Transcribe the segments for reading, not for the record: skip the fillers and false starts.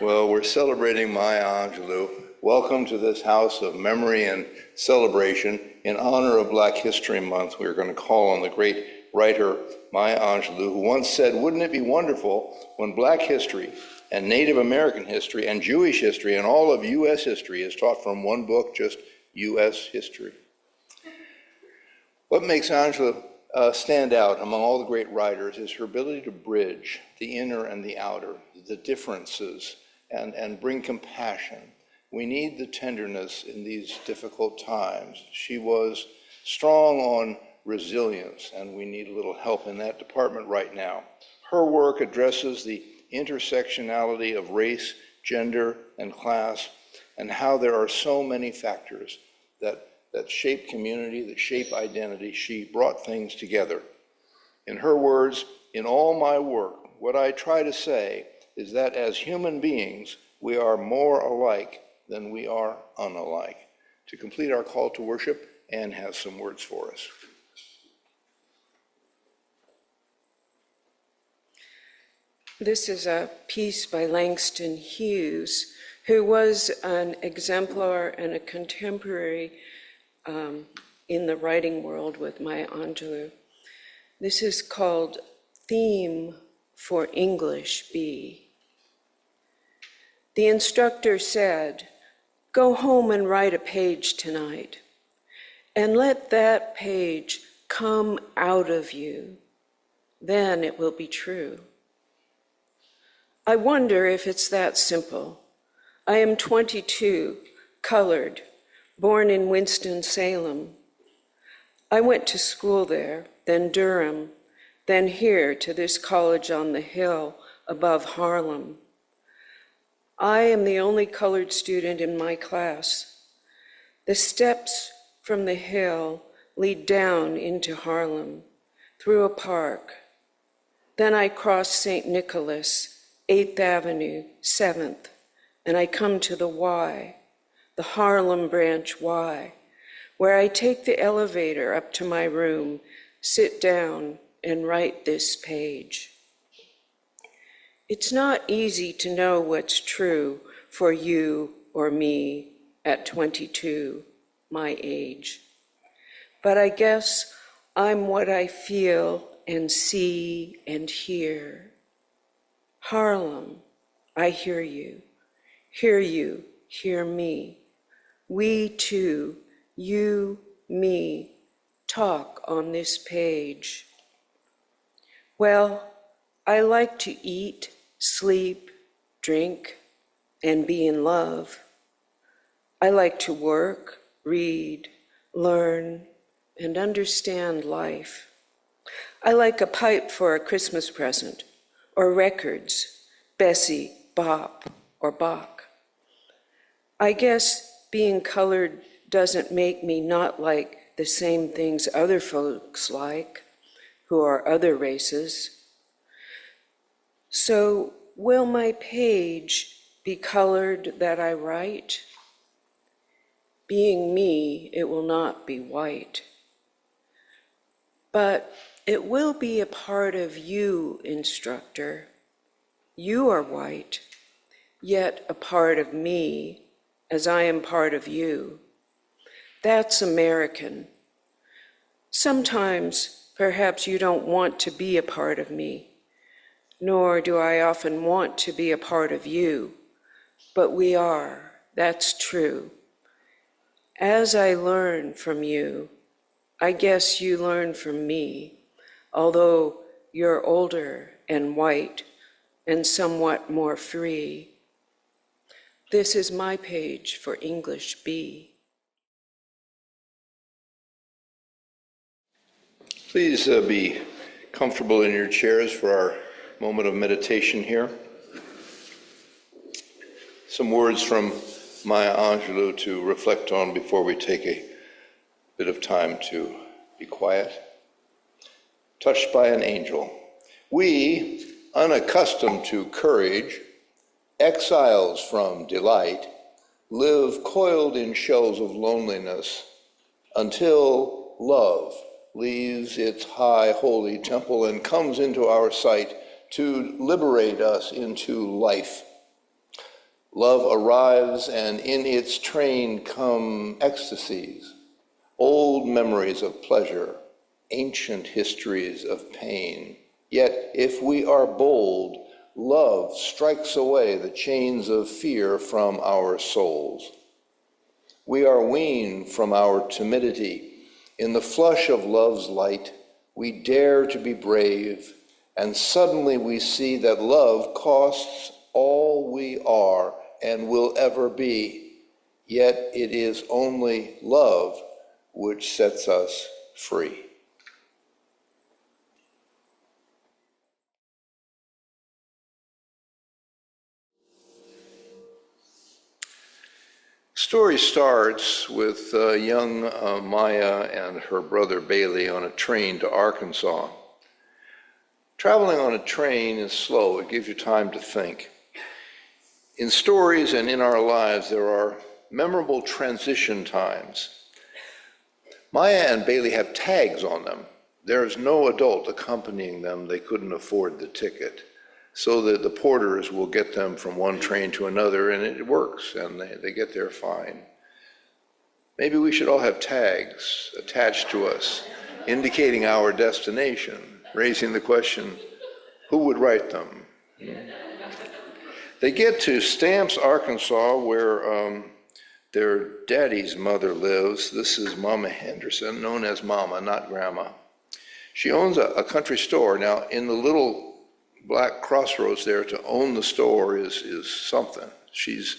Well, we're celebrating Maya Angelou. Welcome to this house of memory and celebration. In honor of Black History Month, we're going to call on the great writer Maya Angelou, who once said, wouldn't it be wonderful when Black history and Native American history and Jewish history and all of U.S. history is taught from one book, just U.S. history? What makes Angelou stand out among all the great writers is her ability to bridge the inner and the outer, the differences, and bring compassion. We need the tenderness in these difficult times. She was strong on resilience, and we need a little help in that department right now. Her work addresses the intersectionality of race, gender, and class, and how there are so many factors that shape community, that shape identity. She brought things together. In her words, in all my work, what I try to say is that as human beings, we are more alike than we are unalike. To complete our call to worship, Anne has some words for us. This is a piece by Langston Hughes, who was an exemplar and a contemporary in the writing world with Maya Angelou. This is called Theme for English B. The instructor said, "Go home and write a page tonight, and let that page come out of you. Then it will be true." I wonder if it's that simple. I am 22, colored, born in Winston-Salem. I went to school there, then Durham, then here to this college on the hill above Harlem. I am the only colored student in my class. The steps from the hill lead down into Harlem, through a park. Then I cross St. Nicholas, 8th Avenue, 7th, and I come to the Y, the Harlem branch Y, where I take the elevator up to my room, sit down, and write this page. It's not easy to know what's true for you or me at 22, my age. But I guess I'm what I feel and see and hear. Harlem, I hear you, hear me. We two, you, me, talk on this page. Well, I like to eat, sleep, drink, and be in love. I like to work, read, learn, and understand life. I like a pipe for a Christmas present, or records, Bessie, Bop, or Bach. I guess being colored doesn't make me not like the same things other folks like, who are other races. So will my page be colored that I write? Being me, it will not be white. But it will be a part of you, instructor. You are white, yet a part of me, as I am part of you. That's American. Sometimes, perhaps you don't want to be a part of me, nor do I often want to be a part of you, but we are, that's true. As I learn from you, I guess you learn from me, although you're older and white and somewhat more free. This is my page for English B. Please be comfortable in your chairs for our moment of meditation here. Some words from Maya Angelou to reflect on before we take a bit of time to be quiet. Touched by an angel. We, unaccustomed to courage, exiles from delight, live coiled in shells of loneliness until love leaves its high holy temple and comes into our sight to liberate us into life. Love arrives, and in its train come ecstasies, old memories of pleasure, ancient histories of pain. Yet, if we are bold, love strikes away the chains of fear from our souls. We are weaned from our timidity. In the flush of love's light, we dare to be brave, and suddenly we see that love costs all we are and will ever be. Yet it is only love which sets us free. Story starts with young Maya and her brother Bailey on a train to Arkansas. Traveling on a train is slow. It gives you time to think. In stories and in our lives, there are memorable transition times. Maya and Bailey have tags on them. There is no adult accompanying them. They couldn't afford the ticket. So that the porters will get them from one train to another, and it works, and they get there fine. Maybe we should all have tags attached to us, indicating our destination, raising the question, who would write them? They get to Stamps, Arkansas, where their daddy's mother lives. This is Mama Henderson, known as Mama, not Grandma. She owns a country store. Now, in the little black crossroads there, to own the store is something. She's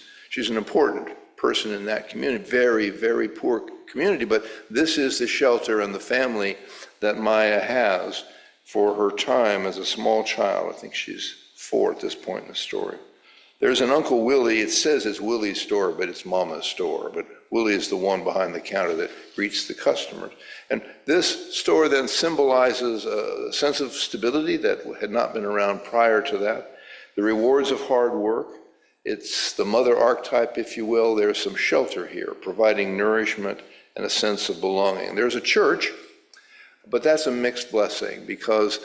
an important person in that community, very, very poor community, but this is the shelter and the family that Maya has for her time as a small child. I think she's 4 at this point in the story. There's an Uncle Willie. It says it's Willie's store, but it's Mama's store. But Willie is the one behind the counter that greets the customers. And this store then symbolizes a sense of stability that had not been around prior to that. The rewards of hard work. It's the mother archetype, if you will. There's some shelter here, providing nourishment and a sense of belonging. There's a church, but that's a mixed blessing because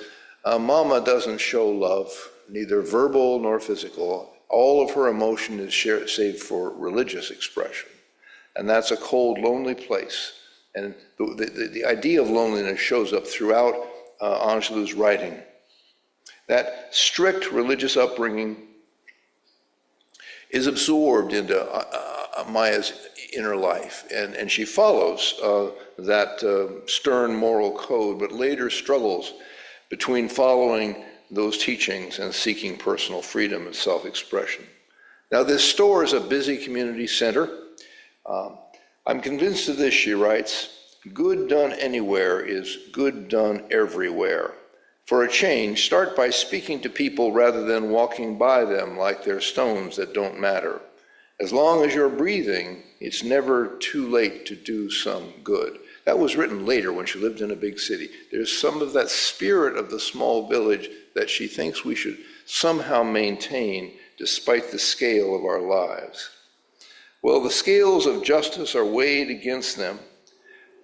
Mama doesn't show love, neither verbal nor physical. All of her emotion is saved for religious expression. And that's a cold, lonely place. And the idea of loneliness shows up throughout Angelou's writing. That strict religious upbringing is absorbed into Maya's inner life, and she follows that stern moral code, but later struggles between following those teachings and seeking personal freedom and self-expression. Now, this store is a busy community center. I'm convinced of this, she writes, good done anywhere is good done everywhere. For a change, start by speaking to people rather than walking by them like they're stones that don't matter. As long as you're breathing, it's never too late to do some good. That was written later when she lived in a big city. There's some of that spirit of the small village that she thinks we should somehow maintain despite the scale of our lives. Well, the scales of justice are weighed against them.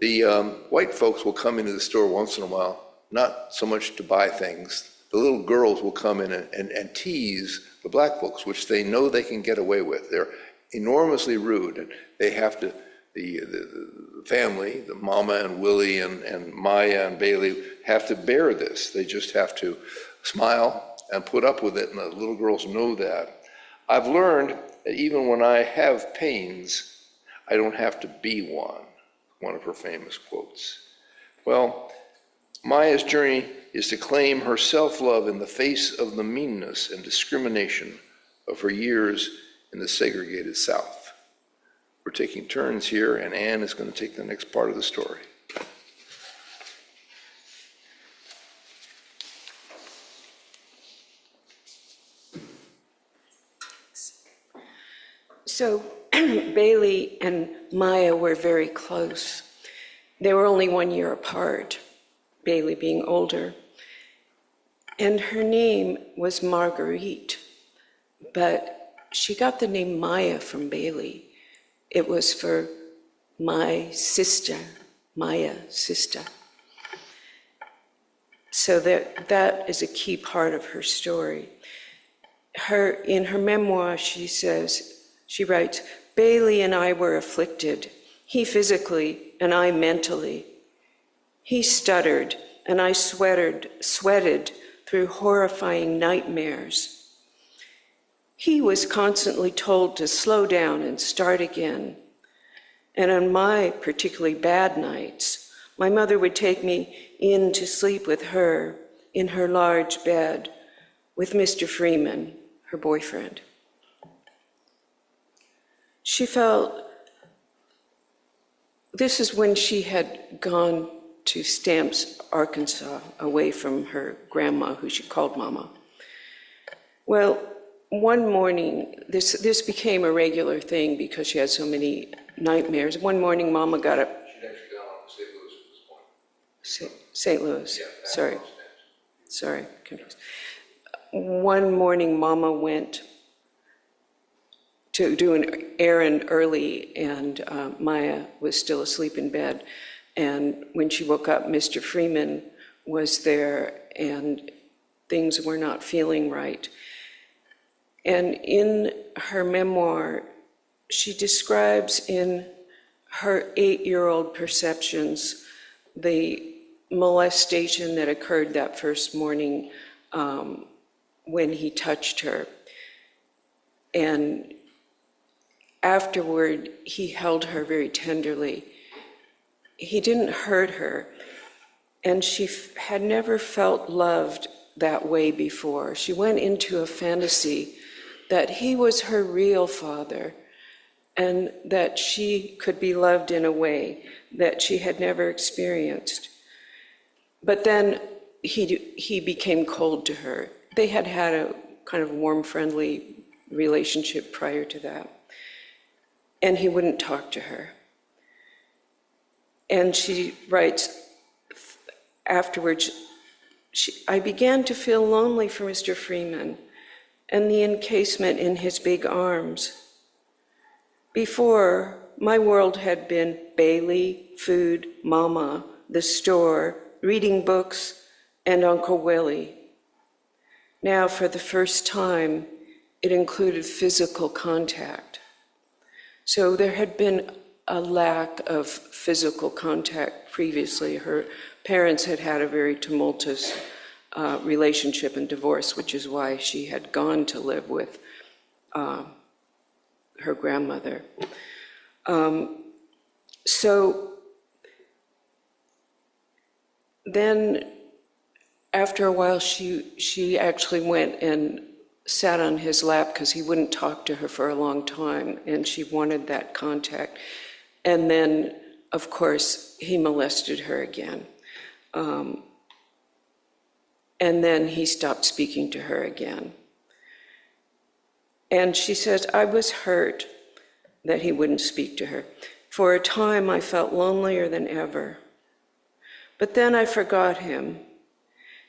The white folks will come into the store once in a while, not so much to buy things. The little girls will come in and tease the black folks, which they know they can get away with. They're enormously rude, and they have to, the family, the Mama and Willie and Maya and Bailey have to bear this. They just have to smile and put up with it, and the little girls know that. I've learned that even when I have pains, I don't have to be one of her famous quotes. Well, Maya's journey is to claim her self-love in the face of the meanness and discrimination of her years in the segregated South. We're taking turns here, and Anne is going to take the next part of the story. So Bailey and Maya were very close. They were only 1 year apart, Bailey being older. And her name was Marguerite, but she got the name Maya from Bailey. It was for my sister, Maya, sister. So that is a key part of her story. In her memoir, she says, She writes, Bailey and I were afflicted, he physically and I mentally. He stuttered and I sweated through horrifying nightmares. He was constantly told to slow down and start again. And on my particularly bad nights, my mother would take me in to sleep with her in her large bed with Mr. Freeman, her boyfriend. She felt, this is when she had gone to Stamps, Arkansas, away from her grandma, who she called Mama. Well, one morning, this became a regular thing because she had so many nightmares. One morning, Mama got up. She'd actually gone on to St. Louis at this point. St. Louis, Yeah, sorry, confused. One morning, Mama went to do an errand early, and Maya was still asleep in bed. And when she woke up, Mr. Freeman was there, and things were not feeling right. And in her memoir, she describes in her 8-year-old perceptions the molestation that occurred that first morning when he touched her. And afterward, he held her very tenderly. He didn't hurt her, and she had never felt loved that way before. She went into a fantasy that he was her real father, and that she could be loved in a way that she had never experienced. But then he became cold to her. They had had a kind of warm, friendly relationship prior to that, and he wouldn't talk to her. And she writes, afterwards, I began to feel lonely for Mr. Freeman and the encasement in his big arms. Before, my world had been Bailey, food, Mama, the store, reading books, and Uncle Willie. Now, for the first time, it included physical contact. So there had been a lack of physical contact previously. Her parents had had a very tumultuous relationship and divorce, which is why she had gone to live with her grandmother. So then after a while, she actually went and sat on his lap because he wouldn't talk to her for a long time, and she wanted that contact. And then, of course, he molested her again. And then he stopped speaking to her again. And she says, I was hurt that he wouldn't speak to her. For a time, I felt lonelier than ever. But then I forgot him.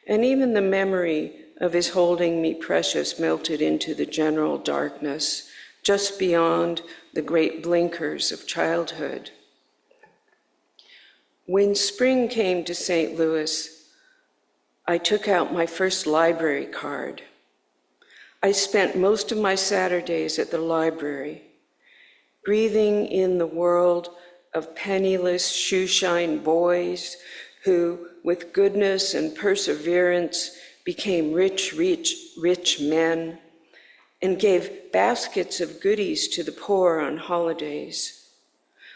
And even the memory of his holding me precious melted into the general darkness, just beyond the great blinkers of childhood. When spring came to St. Louis, I took out my first library card. I spent most of my Saturdays at the library, breathing in the world of penniless shoeshine boys who, with goodness and perseverance, became rich men, and gave baskets of goodies to the poor on holidays.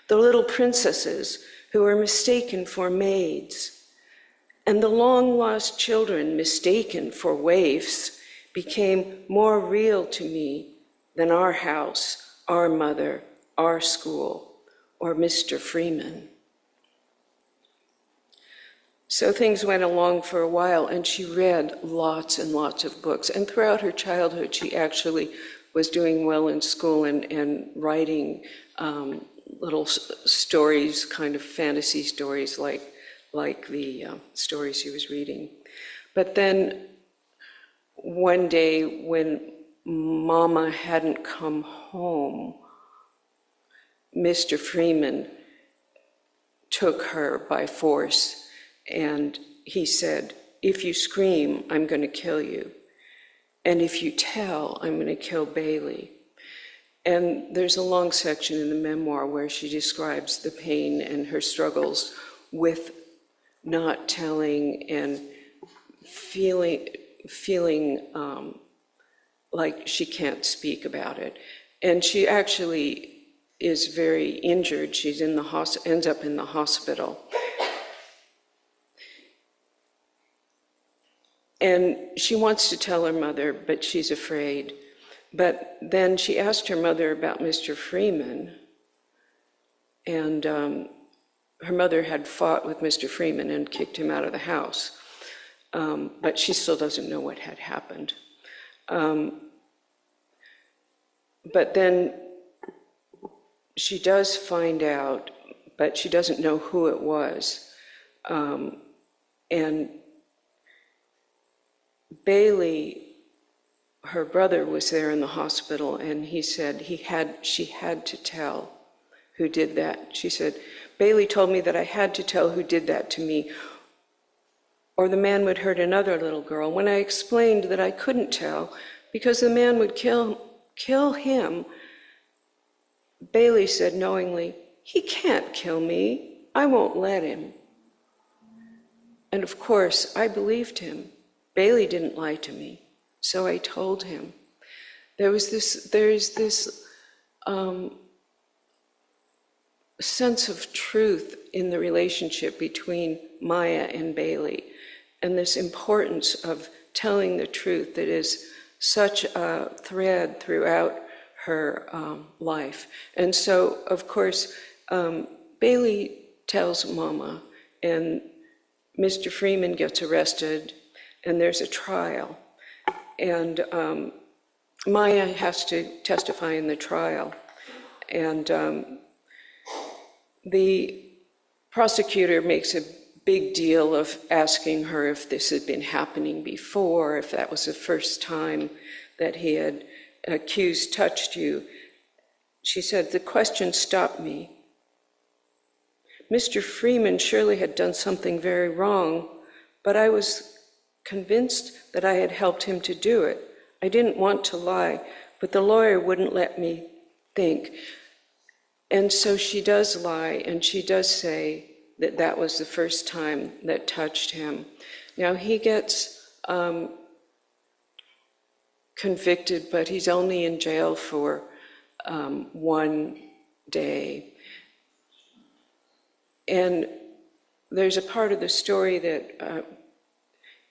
The little princesses who were mistaken for maids, and the long-lost children mistaken for waifs became more real to me than our house, our mother, our school, or Mr. Freeman. So things went along for a while, and she read lots and lots of books. And throughout her childhood, she actually was doing well in school and writing little stories, kind of fantasy stories like the stories she was reading. But then one day when Mama hadn't come home, Mr. Freeman took her by force, and he said, if you scream, I'm going to kill you. And if you tell, I'm going to kill Bailey. And there's a long section in the memoir where she describes the pain and her struggles with not telling and feeling like she can't speak about it. And she actually is very injured. She's ends up in the hospital. And she wants to tell her mother, but she's afraid. But then she asked her mother about Mr. Freeman, and her mother had fought with Mr. Freeman and kicked him out of the house. But she still doesn't know what had happened. But then she does find out, but she doesn't know who it was. And Bailey, her brother, was there in the hospital, and he said she had to tell who did that. She said, Bailey told me that I had to tell who did that to me, or the man would hurt another little girl. When I explained that I couldn't tell because the man would kill him, Bailey said knowingly, he can't kill me. I won't let him. And of course, I believed him. Bailey didn't lie to me, so I told him. There's this sense of truth in the relationship between Maya and Bailey, and this importance of telling the truth that is such a thread throughout her life. And so, of course, Bailey tells Mama, and Mr. Freeman gets arrested, and there's a trial. And Maya has to testify in the trial. And the prosecutor makes a big deal of asking her if this had been happening before, if that was the first time that he had accused touched you. She said, the question stopped me. Mr. Freeman surely had done something very wrong, but I was convinced that I had helped him to do it. I didn't want to lie, but the lawyer wouldn't let me think. And so she does lie, and she does say that that was the first time that touched him. Now he gets convicted, but he's only in jail for 1 day. And there's a part of the story that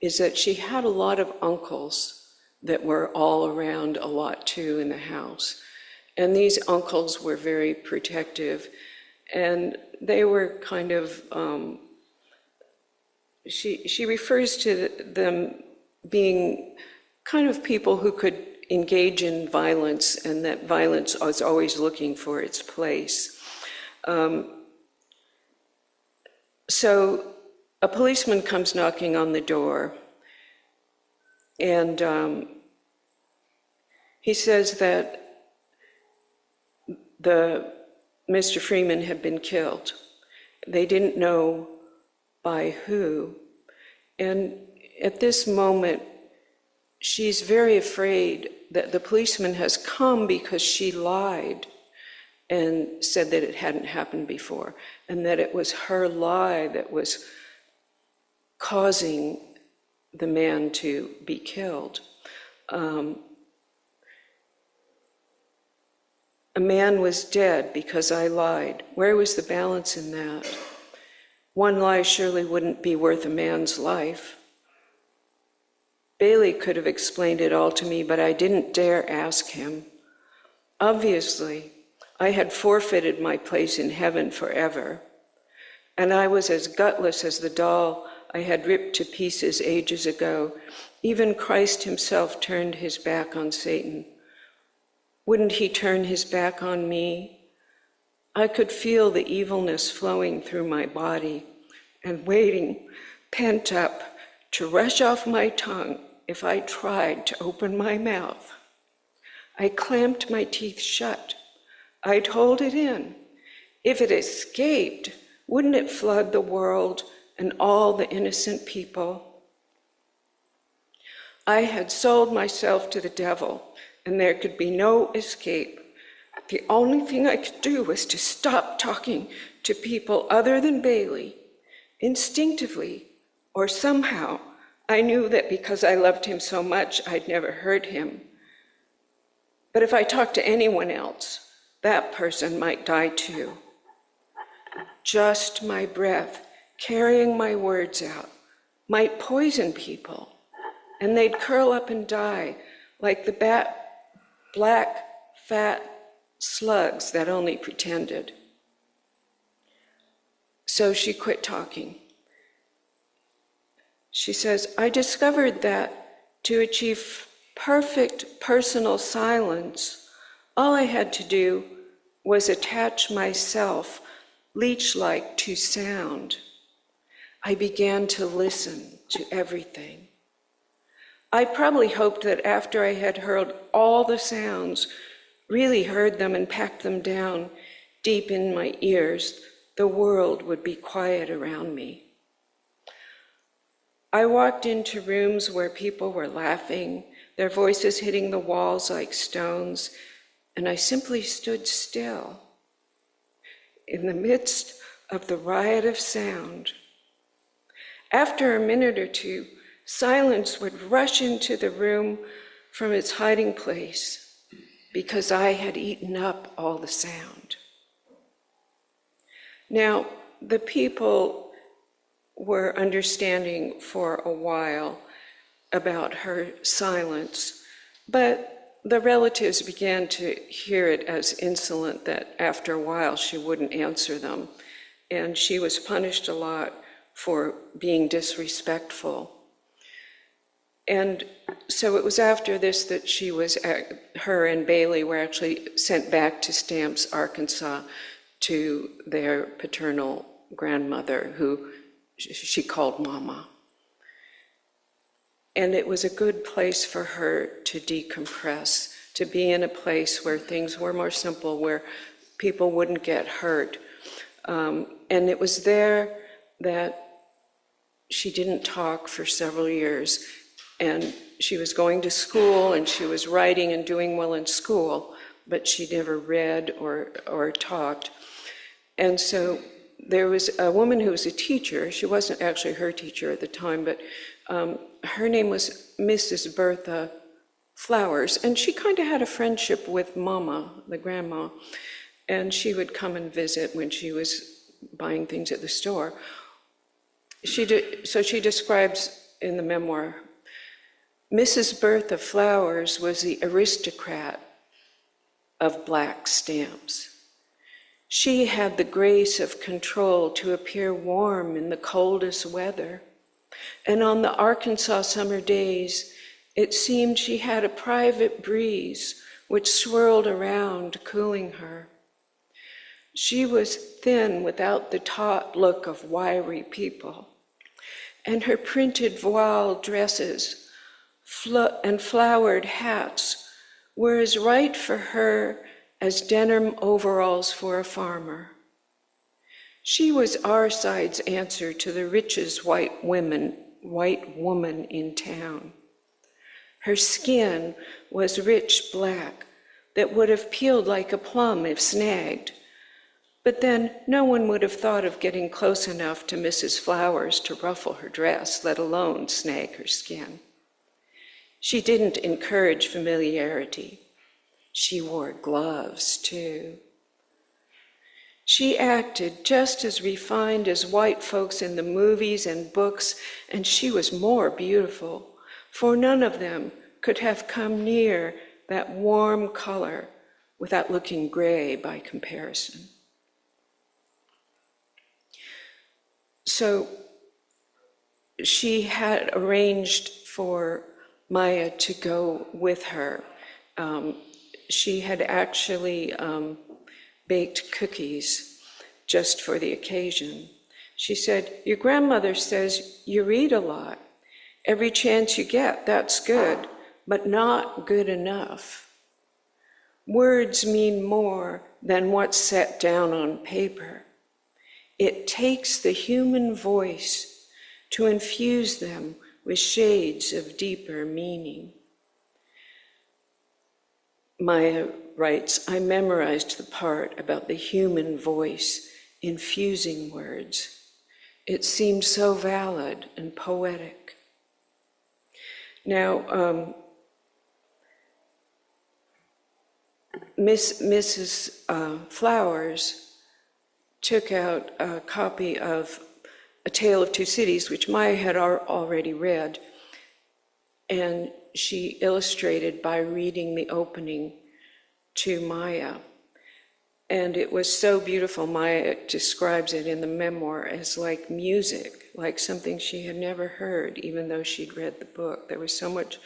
is that she had a lot of uncles that were all around a lot too in the house. And these uncles were very protective, and they were kind of, she refers to them being kind of people who could engage in violence, and that violence was always looking for its place. So a policeman comes knocking on the door, and he says that Mr. Freeman had been killed. They didn't know by who. And at this moment, she's very afraid that the policeman has come because she lied and said that it hadn't happened before, and that it was her lie that was causing the man to be killed. A man was dead because I lied. Where was the balance in that? One lie surely wouldn't be worth a man's life. Bailey could have explained it all to me, but I didn't dare ask him. Obviously, I had forfeited my place in heaven forever, and I was as gutless as the doll I had ripped to pieces ages ago. Even Christ himself turned his back on Satan. Wouldn't he turn his back on me? I could feel the evilness flowing through my body and waiting, pent up, to rush off my tongue if I tried to open my mouth. I clamped my teeth shut. I'd hold it in. If it escaped, wouldn't it flood the world and all the innocent people? I had sold myself to the devil, and there could be no escape. The only thing I could do was to stop talking to people other than Bailey. Instinctively, or somehow, I knew that because I loved him so much, I'd never hurt him. But if I talked to anyone else, that person might die too. Just my breath, carrying my words out, might poison people, and they'd curl up and die like the black, fat slugs that only pretended. So she quit talking. She says, I discovered that to achieve perfect personal silence, all I had to do was attach myself leech-like to sound. I began to listen to everything. I probably hoped that after I had heard all the sounds, really heard them and packed them down deep in my ears, the world would be quiet around me. I walked into rooms where people were laughing, their voices hitting the walls like stones, and I simply stood still. In the midst of the riot of sound. After a minute or two, silence would rush into the room from its hiding place because I had eaten up all the sound. Now, the people were understanding for a while about her silence, but the relatives began to hear it as insolent that after a while she wouldn't answer them. And she was punished a lot for being disrespectful. And so it was after this that her and Bailey were actually sent back to Stamps, Arkansas, to their paternal grandmother, who she called Mama. And it was a good place for her to decompress, to be in a place where things were more simple, where people wouldn't get hurt. And it was there that she didn't talk for several years. And she was going to school and she was writing and doing well in school, but she never read or talked. And so there was a woman who was a teacher. She wasn't actually her teacher at the time, but her name was Mrs. Bertha Flowers. And she kind of had a friendship with Mama, the grandma. And she would come and visit when she was buying things at the store. So she describes in the memoir, Mrs. Bertha Flowers was the aristocrat of black Stamps. She had the grace of control to appear warm in the coldest weather. And on the Arkansas summer days, it seemed she had a private breeze which swirled around, cooling her. She was thin without the taut look of wiry people. And her printed voile dresses and flowered hats were as right for her as denim overalls for a farmer. She was our side's answer to the richest white woman in town. Her skin was rich black that would have peeled like a plum if snagged, but then no one would have thought of getting close enough to Mrs. Flowers to ruffle her dress, let alone snag her skin. She didn't encourage familiarity. She wore gloves, too. She acted just as refined as white folks in the movies and books, and she was more beautiful, for none of them could have come near that warm color without looking gray by comparison. So she had arranged for Maya to go with her. She had actually baked cookies just for the occasion. She said, "Your grandmother says you read a lot. Every chance you get, that's good, but not good enough. Words mean more than what's set down on paper. It takes the human voice to infuse them with shades of deeper meaning." Maya writes, I memorized the part about the human voice infusing words. It seemed so valid and poetic. Now, Mrs. Flowers took out a copy of A Tale of Two Cities, which Maya had already read, and she illustrated by reading the opening to Maya. And it was so beautiful. Maya describes it in the memoir as like music, like something she had never heard, even though she'd read the book. There was so much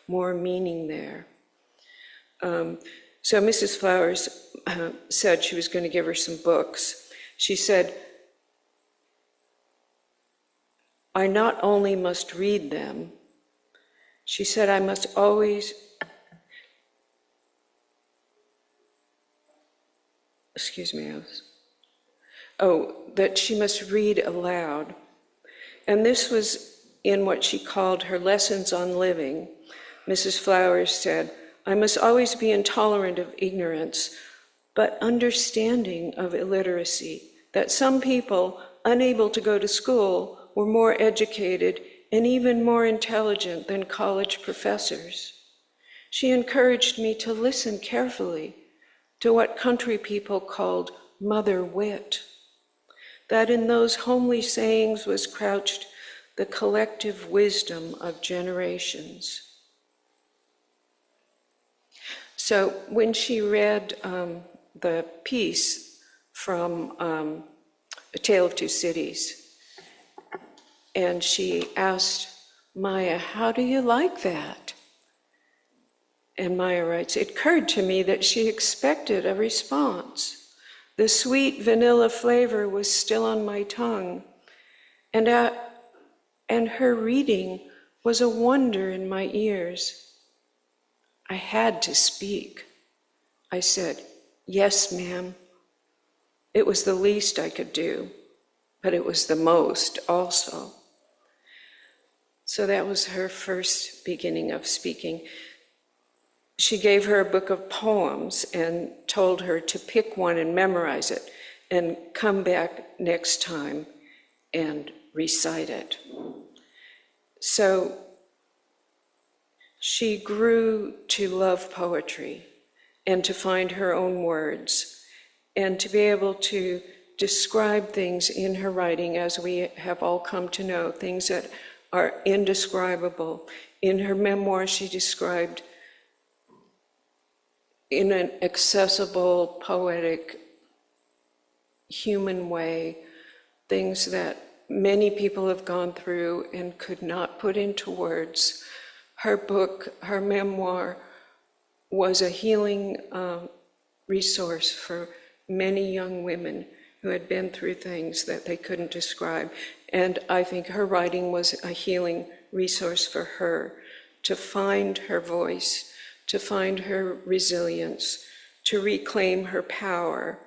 more meaning there. So Mrs. Flowers said she was going to give her some books. She said, I not only must read them, she said, I must always, that she must read aloud. And this was in what she called her lessons on living. Mrs. Flowers said, I must always be intolerant of ignorance, but understanding of illiteracy, that some people unable to go to school were more educated and even more intelligent than college professors. She encouraged me to listen carefully to what country people called mother wit, that in those homely sayings was crouched the collective wisdom of generations. So when she read the piece from A Tale of Two Cities, and she asked Maya, how do you like that? And Maya writes, it occurred to me that she expected a response. The sweet vanilla flavor was still on my tongue, and her reading was a wonder in my ears. I had to speak. I said, yes, ma'am. It was the least I could do, but it was the most also. So that was her first beginning of speaking. She gave her a book of poems and told her to pick one and memorize it and come back next time and recite it. So she grew to love poetry and to find her own words and to be able to describe things in her writing, as we have all come to know, things that are indescribable. In her memoir, she described in an accessible, poetic, human way, things that many people have gone through and could not put into words. Her book, her memoir, was a healing resource for many young women who had been through things that they couldn't describe. And I think her writing was a healing resource for her to find her voice, to find her resilience, to reclaim her power,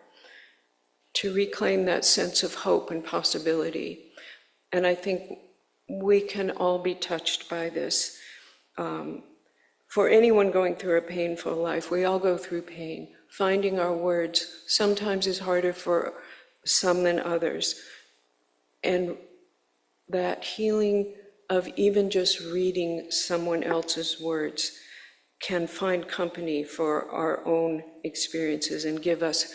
to reclaim that sense of hope and possibility. And I think we can all be touched by this. For anyone going through a painful life, we all go through pain. Finding our words sometimes is harder for some than others. And that healing of even just reading someone else's words can find company for our own experiences and give us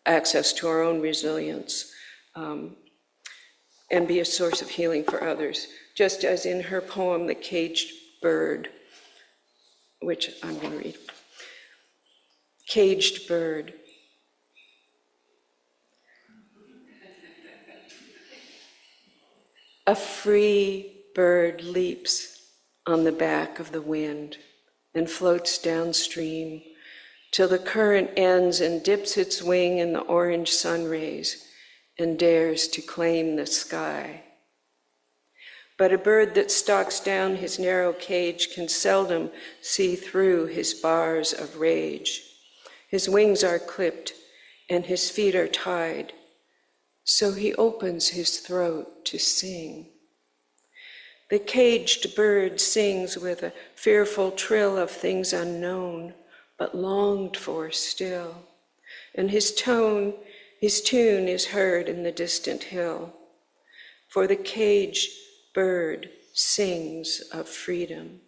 access to our own resilience, and be a source of healing for others. Just as in her poem, The Caged Bird, which I'm going to read. Caged bird. A free bird leaps on the back of the wind and floats downstream till the current ends and dips its wing in the orange sun rays and dares to claim the sky. But a bird that stalks down his narrow cage can seldom see through his bars of rage. His wings are clipped and his feet are tied, so he opens his throat to sing. The caged bird sings with a fearful trill of things unknown, but longed for still. And his tune is heard in the distant hill. For the caged bird sings of freedom.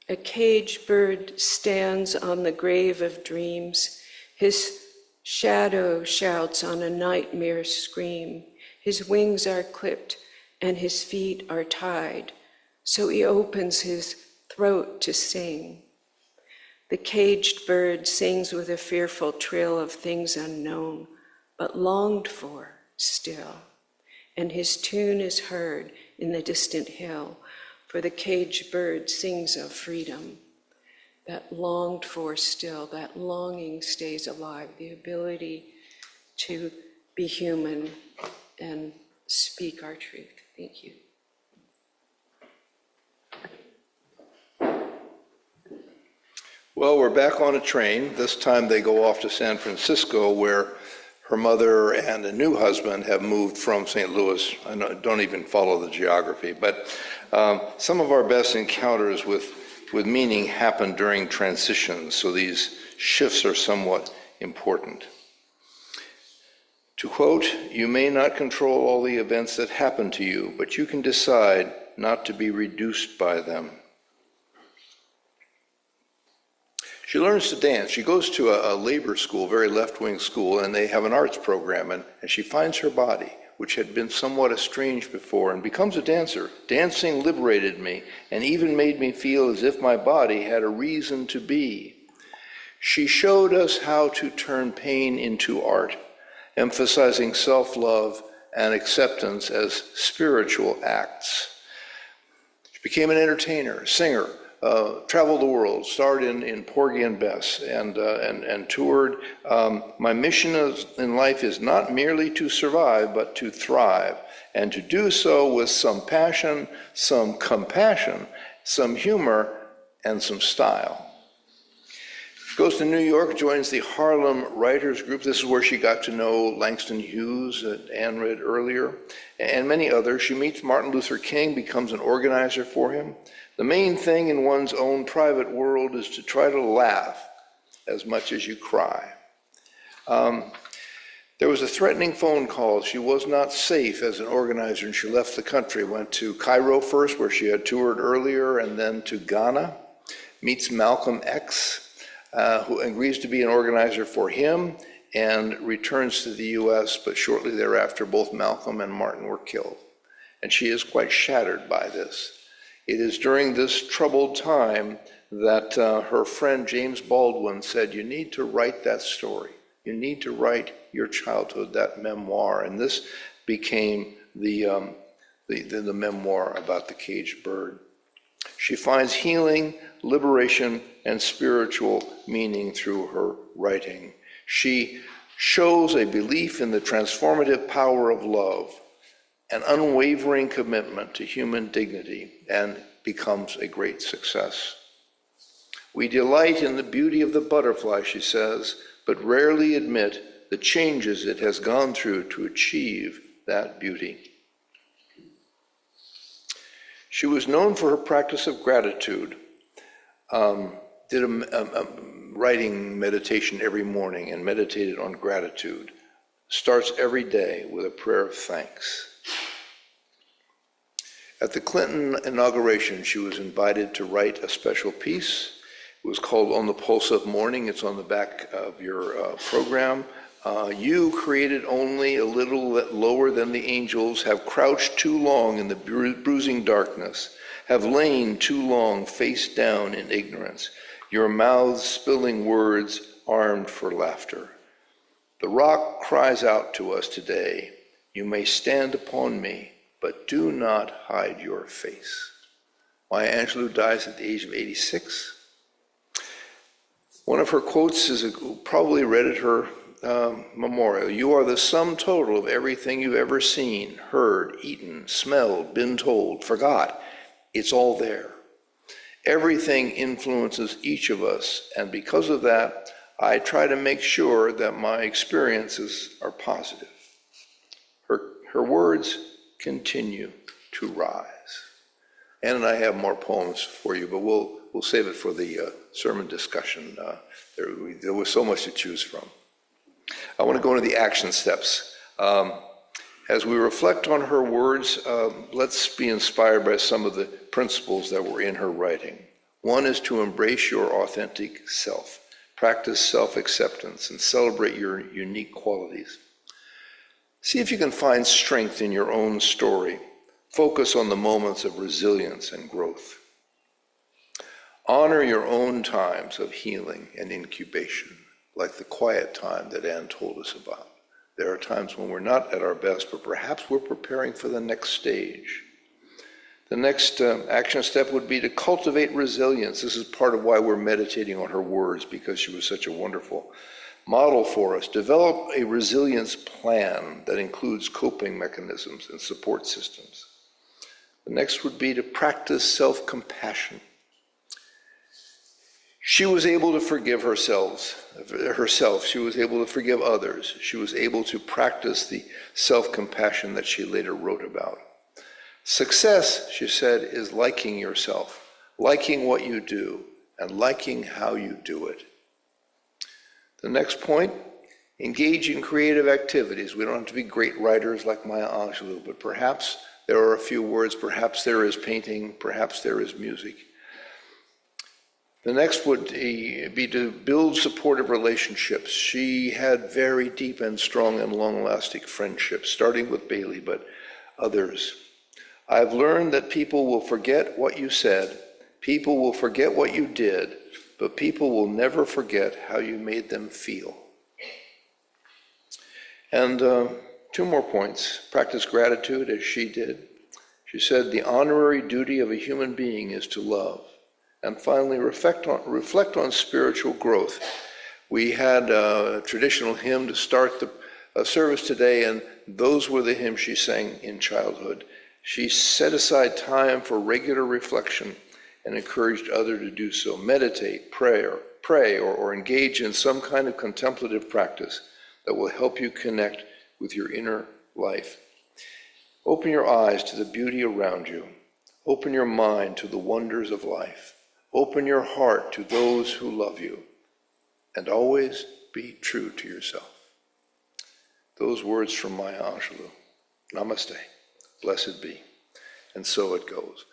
A caged bird stands on the grave of dreams. His shadow shouts on a nightmare scream. His wings are clipped and his feet are tied, so he opens his throat to sing. The caged bird sings with a fearful trill of things unknown, but longed for still. And his tune is heard in the distant hill, for the caged bird sings of freedom. That longed for still, that longing stays alive, the ability to be human and speak our truth. Thank you. Well, we're back on a train. This time they go off to San Francisco, where her mother and a new husband have moved from St. Louis. I don't even follow the geography, but some of our best encounters with meaning happen during transitions, so these shifts are somewhat important. To quote, "You may not control all the events that happen to you, but you can decide not to be reduced by them." She learns to dance. She goes to a labor school, very left-wing school, and they have an arts program, and she finds her body, which had been somewhat estranged before, and becomes a dancer. Dancing liberated me and even made me feel as if my body had a reason to be. She showed us how to turn pain into art, emphasizing self-love and acceptance as spiritual acts. She became an entertainer, singer, traveled the world, starred in Porgy and Bess, and toured. My mission in life is not merely to survive, but to thrive, and to do so with some passion, some compassion, some humor, and some style. She goes to New York, joins the Harlem Writers Group. This is where she got to know Langston Hughes, that Anne read earlier, and many others. She meets Martin Luther King, becomes an organizer for him. The main thing in one's own private world is to try to laugh as much as you cry. There was a threatening phone call. She was not safe as an organizer, and she left the country, went to Cairo first, where she had toured earlier, and then to Ghana, meets Malcolm X, who agrees to be an organizer for him, and returns to the US, but shortly thereafter, both Malcolm and Martin were killed. And she is quite shattered by this. It is during this troubled time that her friend James Baldwin said, "You need to write that story. You need to write your childhood, that memoir." And this became the memoir about the caged bird. She finds healing, liberation, and spiritual meaning through her writing. She shows a belief in the transformative power of love, an unwavering commitment to human dignity, and becomes a great success. "We delight in the beauty of the butterfly," she says, "but rarely admit the changes it has gone through to achieve that beauty." She was known for her practice of gratitude, did a writing meditation every morning and meditated on gratitude. Starts every day with a prayer of thanks. At the Clinton inauguration, she was invited to write a special piece. It was called "On the Pulse of Morning." It's on the back of your program. "You, created only a little lower than the angels, have crouched too long in the bruising darkness, have lain too long face down in ignorance, your mouths spilling words armed for laughter. The rock cries out to us today, you may stand upon me, but do not hide your face." Maya Angelou dies at the age of 86. One of her quotes is, probably read at her memorial, "You are the sum total of everything you've ever seen, heard, eaten, smelled, been told, forgot. It's all there. Everything influences each of us, and because of that, I try to make sure that my experiences are positive." Her words continue to rise. Anne and I have more poems for you, but we'll save it for the sermon discussion. There was so much to choose from. I want to go into the action steps. As we reflect on her words, let's be inspired by some of the principles that were in her writing. One is to embrace your authentic self, practice self-acceptance, and celebrate your unique qualities. See if you can find strength in your own story. Focus on the moments of resilience and growth. Honor your own times of healing and incubation, like the quiet time that Anne told us about. There are times when we're not at our best, but perhaps we're preparing for the next stage. The next action step would be to cultivate resilience. This is part of why we're meditating on her words, because she was such a wonderful model for us. Develop a resilience plan that includes coping mechanisms and support systems. The next would be to practice self-compassion. She was able to forgive herself. She was able to forgive others. She was able to practice the self-compassion that she later wrote about. Success, she said, is liking yourself, liking what you do, and liking how you do it. The next point, engage in creative activities. We don't have to be great writers like Maya Angelou, but perhaps there are a few words, perhaps there is painting, perhaps there is music. The next would be to build supportive relationships. She had very deep and strong and long-lasting friendships, starting with Bailey, but others. I've learned that people will forget what you said, people will forget what you did, but people will never forget how you made them feel. And 2 more points. Practice gratitude as she did. She said, the honorary duty of a human being is to love. And finally, reflect on spiritual growth. We had a traditional hymn to start the service today, and those were the hymns she sang in childhood. She set aside time for regular reflection and encouraged others to do so. Meditate, pray, or engage in some kind of contemplative practice that will help you connect with your inner life. Open your eyes to the beauty around you. Open your mind to the wonders of life. Open your heart to those who love you. And always be true to yourself. Those words from Maya Angelou. Namaste. Blessed be. And so it goes.